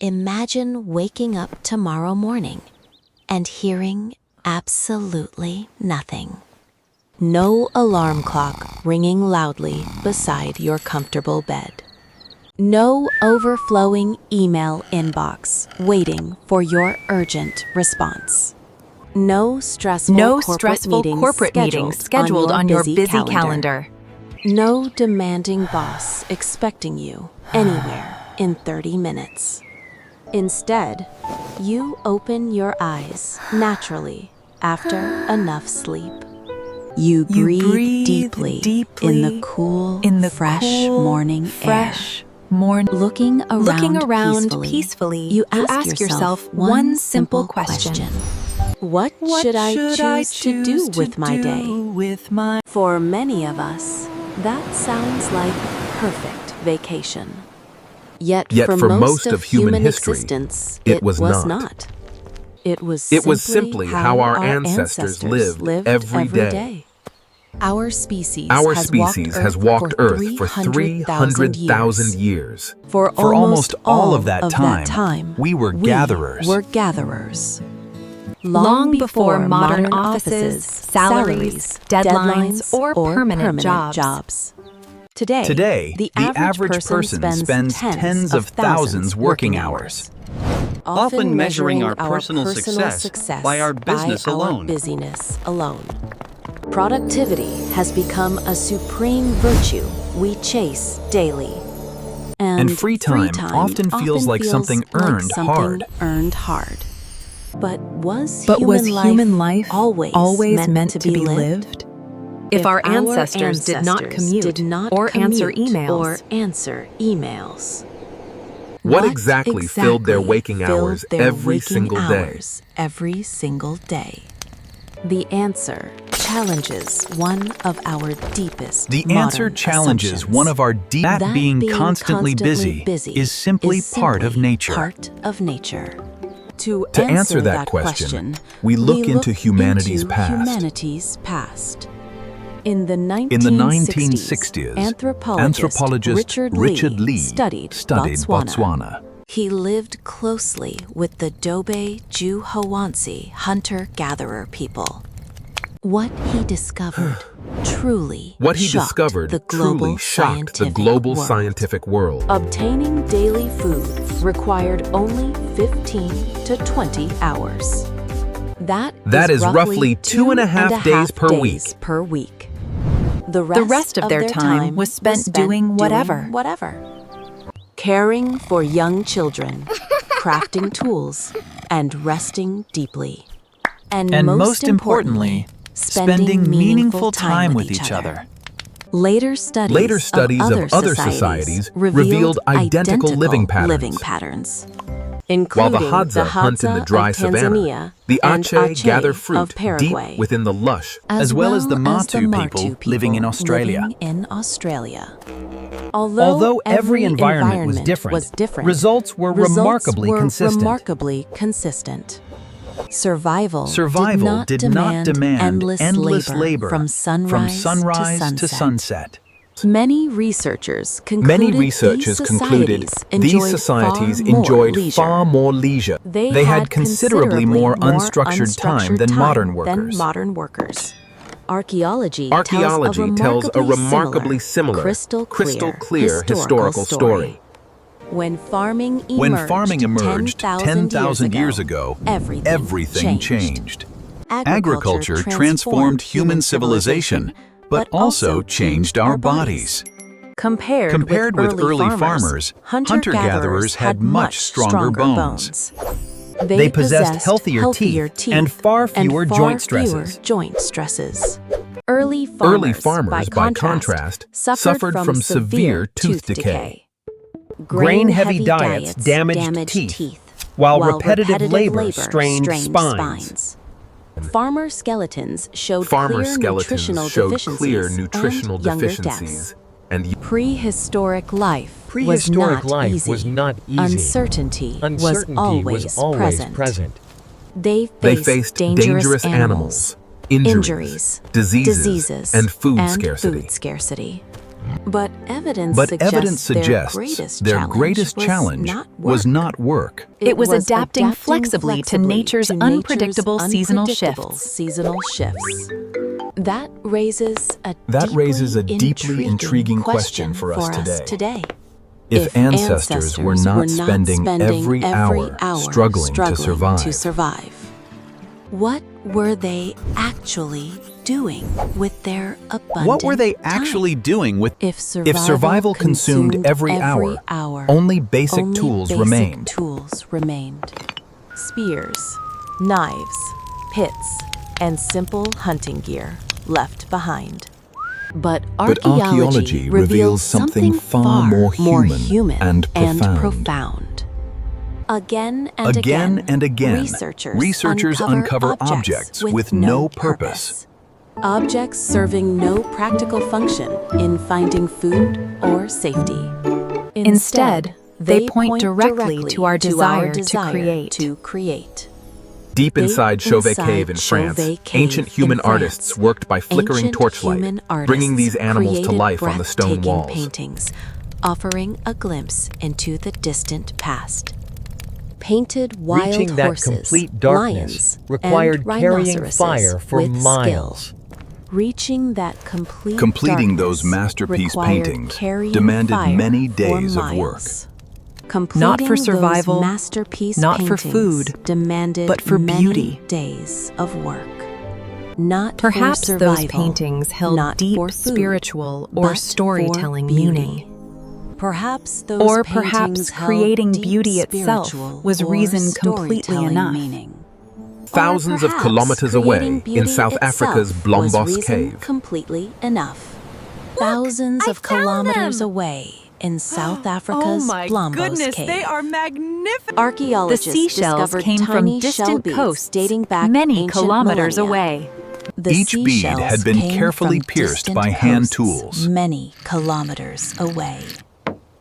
Imagine waking up tomorrow morning and hearing absolutely nothing. No alarm clock ringing loudly beside your comfortable bed. No overflowing email inbox waiting for your urgent response. No stressful corporate meetings scheduled on your busy calendar. No demanding boss expecting you anywhere in 30 minutes. Instead, you open your eyes naturally after enough sleep. You breathe deeply in the cool, fresh morning air. Looking around peacefully, you ask yourself one simple question. What should I choose to do with my day? For many of us, that sounds like perfect vacation. Yet for most of human history, it was not. It was simply how our ancestors lived every day. Our species has walked Earth for 300,000 years. For almost all of that time, we were gatherers. Long before modern offices, salaries, deadlines, or permanent jobs. Today, the average person spends tens of thousands working hours. Often measuring our personal success by our busyness alone. Productivity has become a supreme virtue we chase daily. And free time often feels like something earned hard. But was human life always meant to be lived? If our ancestors did not commute or answer emails, what exactly filled their waking hours every single day? The answer challenges one of our deepest That being constantly busy is simply part of nature. To answer that question, we look into humanity's past. In the 1960s, anthropologist Richard Lee studied Botswana. He lived closely with the Dobe Juhowansi hunter-gatherer people. What he discovered truly shocked the global scientific world. Obtaining daily food required only 15 to 20 hours. That is roughly 2.5 days per week. The rest of their time was spent doing whatever. Caring for young children, crafting tools, and resting deeply. And most importantly, spending meaningful time with each other. Later studies of other societies revealed identical living patterns. While the Hadza hunt in the dry savanna, the Ache gather fruit deep within the lush, as well as the Matu people living in Australia. Although every environment was different, results were remarkably consistent. Survival did not demand endless labor from sunrise to sunset. Many researchers concluded these societies enjoyed far more leisure. They had considerably more unstructured time than modern workers. Archaeology tells a remarkably similar, crystal clear historical story. When farming emerged 10,000 years ago, everything changed. Agriculture transformed human civilization, but also changed our bodies. Compared with early farmers, hunter-gatherers had much stronger bones. They possessed healthier teeth and far fewer joint stresses. Early farmers, by contrast, suffered from severe tooth decay. Grain-heavy diets damaged teeth, while repetitive labor strained spines. Farmer skeletons showed clear nutritional deficiencies and prehistoric life was not easy. Uncertainty was always present. They faced dangerous animals, injuries, diseases, and food scarcity. But evidence suggests their greatest challenge was not work. It was adapting flexibly to nature's unpredictable seasonal shifts. That raises a deeply intriguing question for us today. If ancestors were not spending every hour struggling to survive, what were they actually doing with their abundant what were they actually doing with If survival consumed every hour, only basic tools remained. Spears, knives, pits, and simple hunting gear left behind. But archaeology reveals something far more human and profound. Again and again, researchers uncover objects with no purpose. Objects serving no practical function in finding food or safety. Instead, they point directly to our desire to create. Deep inside Chauvet Cave in France, ancient human artists worked by flickering torchlight, bringing these animals to life on the stone walls. Paintings, offering a glimpse into the distant past. Painted wild Reaching that horses, complete darkness lions, required and carrying fire for with miles. Skill. Reaching that Completing those masterpiece paintings demanded many days of work. Not for survival, not for food, but for beauty. Days of work. Not Perhaps for survival, those paintings held deep spiritual or storytelling meaning. Perhaps those Or paintings perhaps held creating deep beauty itself spiritual was or reason completely storytelling enough. meaning. Thousands of kilometers away in South Africa's Blombos Cave. Completely enough. Thousands of kilometers away in South Africa's Blombos Cave. They are magnificent. Archaeologists The seashells discovered came from tiny shell distant beads coasts dating back many ancient kilometers millennia. away. The Each bead seashells had been came carefully from pierced distant by hand coasts tools. many kilometers away.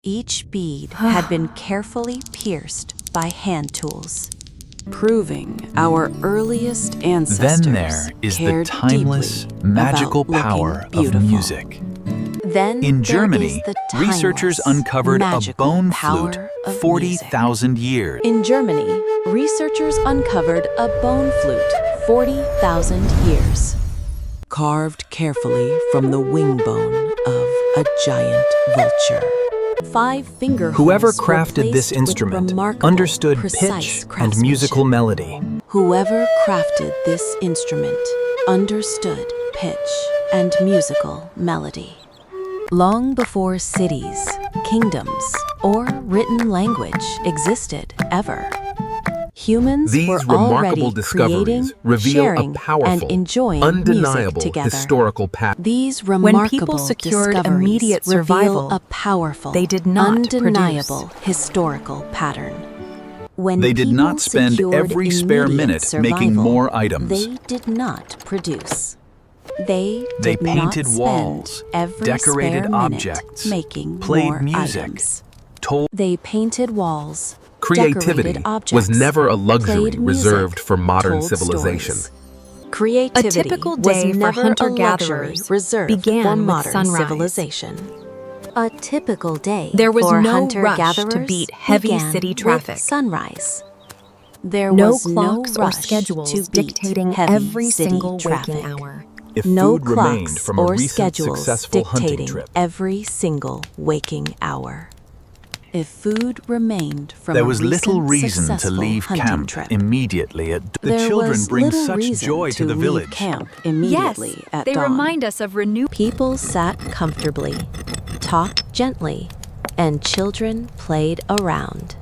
Each bead had been carefully pierced by hand tools, proving our earliest ancestors Then there is the cared timeless, deeply magical about power looking of beautiful. music. Then In there Germany, is the researchers timeless, uncovered a magical bone power flute of 40,000 years. In Germany, researchers uncovered a bone flute 40,000 years, carved carefully from the wing bone of a giant vulture. 5 finger Whoever holes were crafted placed this with instrument remarkable, understood precise pitch and musical melody. Whoever crafted this instrument understood pitch and musical melody. Long before cities, kingdoms, or written language existed ever, humans These were remarkable already discoveries creating, reveal a sharing, powerful, and enjoying undeniable music together. historical pattern. These When remarkable people secured discoveries immediate reveal survival, a powerful, they did not undeniable produce. historical pattern. When They did people not spend secured every spare immediate minute making survival, more items. They did not produce. They They did not painted spend walls, every decorated spare minute objects, making played more music, items. told They painted walls, Creativity decorated objects, was never a luxury played music, reserved for modern told civilization. stories. Creativity A typical was day for never hunter-gatherers a luxury reserved began for with modern sunrise. civilization. A typical day There was for no hunter-gatherers rush to beat heavy began city with traffic. sunrise. There No was clocks no or rush schedules to beat dictating heavy every city single traffic. waking hour. If No food remained clocks from a or recent schedules successful hunting dictating trip, every single waking hour. If food remained from there a was little recent reason to successful leave hunting camp trip. immediately at the There children was bring little such reason joy to the leave village. camp immediately at they dawn. remind us of renewed. People sat comfortably, talked gently, and children played around.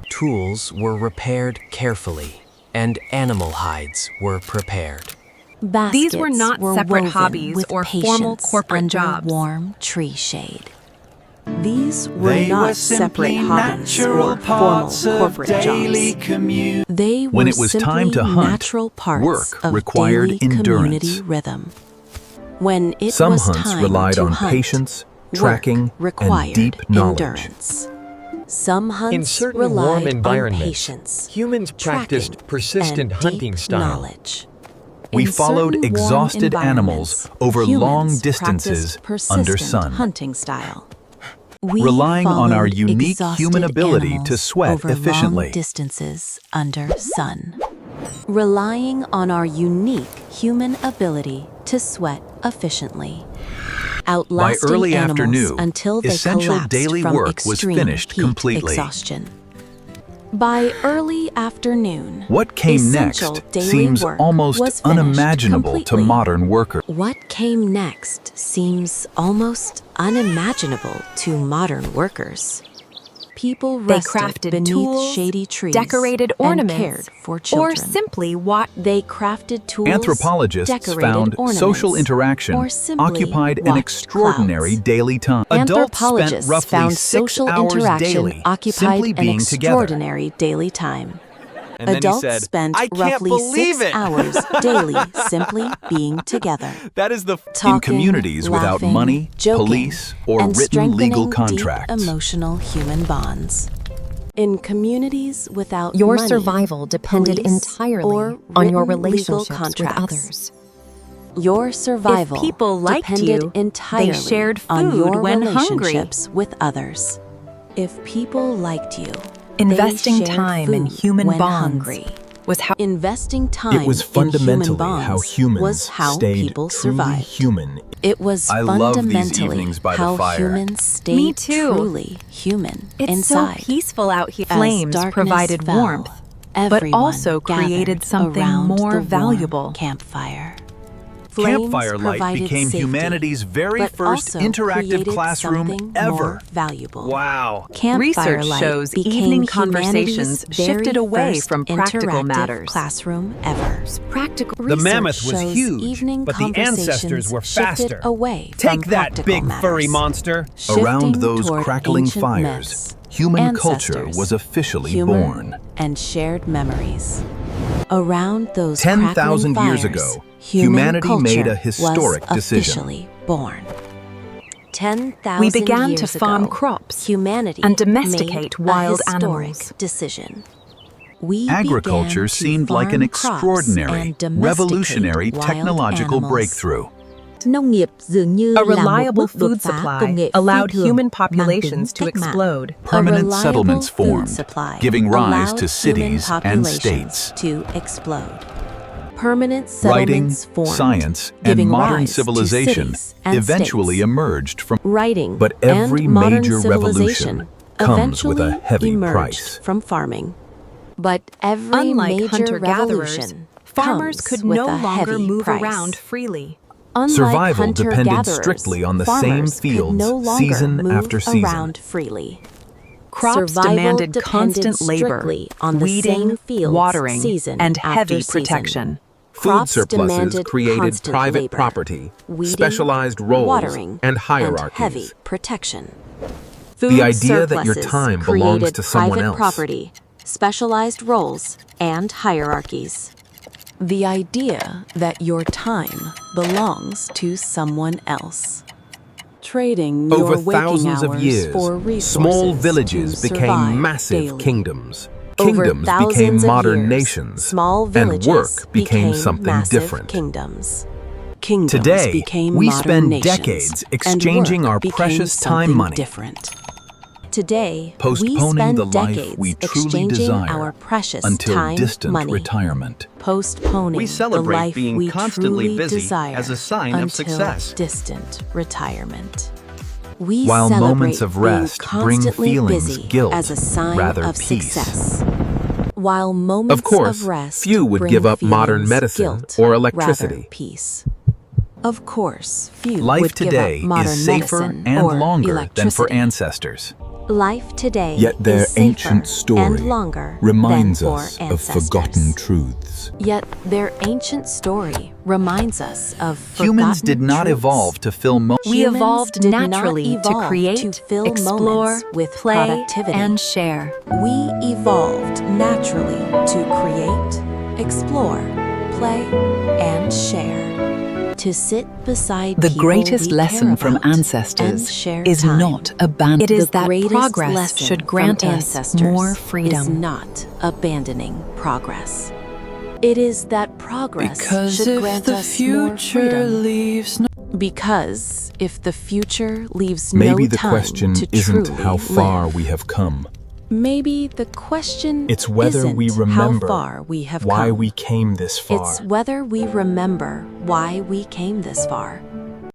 Tools were repaired carefully, and animal hides were prepared. Baskets These were not separate woven hobbies with or formal patience corporate under jobs. warm tree shade. These were They not were separate simply hobbies natural or formal parts of corporate daily jobs. commute. They were When it was simply time to hunt, natural parts work of required daily endurance. community rhythm. When it Some was hunts time relied to on hunt, patience, work tracking, required and deep knowledge. endurance. Some hunts In certain relied warm on environments, patience, humans practiced tracking, persistent and hunting deep style. knowledge. We In followed certain warm exhausted animals environments, over humans long practiced distances under persistent sun. hunting style. We Relying on our followed unique exhausted human ability to animals sweat over efficiently. long distances under sun. Relying on our unique human ability to sweat efficiently. Outlasting early animals afternoon, until they essential collapsed daily from work was extreme finished heat completely. exhaustion. By early afternoon, What came essential next daily seems work almost was finished unimaginable to completely. modern workers. What came next seems almost unimaginable to modern workers. People They rested crafted beneath tools, shady trees decorated and ornaments, cared for children. or simply watched. They crafted tools, Anthropologists decorated found ornaments, social interaction or simply occupied an watched extraordinary clouds. daily time. Adults spent Anthropologists roughly found 6 social hours interaction daily occupied simply an being together. extraordinary daily time. And then he Adults said, spent "I can't roughly believe 6 it." hours daily simply being together. That is the in Talking, communities without laughing, money, joking, police, or and written legal strengthening contracts. Deep emotional human bonds. In communities without Your money, survival depended police, entirely or on your written legal relationships with contracts. others. Your survival If people liked depended you, entirely they shared on food your when hungry. relationships with others. If people liked you, Investing they shared time in food human when bonds hungry. was how Investing time It was in human fundamentally bonds how humans was how stayed people truly survived. human. It was I love these fundamentally evenings by the how fire. humans stayed Me too. truly human it's inside. so peaceful out here. As Flames darkness provided fell, warmth, but everyone also created gathered something around more the warm valuable. campfire. Flames Campfire light provided became safety, humanity's very but first also interactive created classroom something ever. more valuable. Wow. Campfire Research light shows became evening humanity's conversations very shifted away first from practical interactive matters. classroom ever. Practical The Research mammoth was shows huge, evening but the ancestors were shifted faster. away Take from that, practical big furry matters. monster. Around Shifting those toward crackling ancient fires, myths, human culture ancestors, was officially humor, born. and shared memories. Around those 10,000 crackling years fires, ago, human humanity made culture a historic was decision. officially born. 10,000 We began to years farm ago, crops humanity and domesticate made wild a historic animals. decision. We Agriculture began to seemed like an farm crops extraordinary, and domesticate revolutionary wild technological animals. breakthrough. Nông nghiệp dường như A là một reliable bước đột food phá supply công nghệ allowed phi thường, human mang populations tính to cách mạng. explode. Permanent reliable settlements food formed, supply giving rise allowed to human cities and populations states. to explode. Permanent Writing, settlements formed, science, and giving modern rise to civilization cities and eventually states. emerged from. Writing But every and modern major civilization revolution comes with a eventually heavy emerged price. from farming. But every Unlike major hunter-gatherers, revolution farmers comes could with no a longer heavy move price. around freely. Unlike Survival depended hunter-gatherers, strictly on the same farmers could fields, no longer season move after season. around freely. Crops Survival demanded depended constant labor, strictly on the weeding, same fields, watering, season and after heavy season. protection. Food Crops surpluses demanded created constant private labor, property, weeding, specialized roles, watering, and hierarchies. and heavy protection. The idea that your surpluses time belongs created to someone private else. property, specialized roles, and hierarchies. The idea that your time belongs to someone else. Trading your Over waking thousands of hours years, for resources small to villages became survive massive daily. kingdoms. Over Kingdoms thousands became of modern years, nations, small and villages work became something massive different. Kingdoms. Kingdoms Today, became we modern spend nations, decades and exchanging work our became precious time something money. Different. Today, we Postponing spend the life decades we truly exchanging desire our precious until time distant money. retirement. Postponing We celebrate the life being we constantly truly busy desire as a sign of until success. distant retirement. We While celebrate moments of rest being bring constantly feelings, busy guilt, as a sign rather of peace. success. While moments Of course, rest few would bring give up modern feelings, medicine guilt, or rather electricity. peace. Of course, few Life would today give up modern is safer medicine and or longer than for electricity. ancestors. Life today Yet their is safer ancient story and longer reminds than for us of ancestors. forgotten truths. Yet their ancient story reminds us of Humans forgotten did not truths. evolve to fill We Humans evolved did not naturally to evolve create, to fill explore, moments with play, productivity. and share. We evolved naturally to create, explore, play, and share. To sit beside The people greatest we lesson care from about and ancestors share is time. not abandon. It is The that greatest progress lesson should from grant us ancestors more is freedom. not abandoning progress. It is that progress should grant us more freedom. Because if the future leaves Maybe no the time question to isn't truly how far live. we have come. Maybe the question It's whether isn't we remember how far we have why come. we came this far. It's whether we remember why we came this far.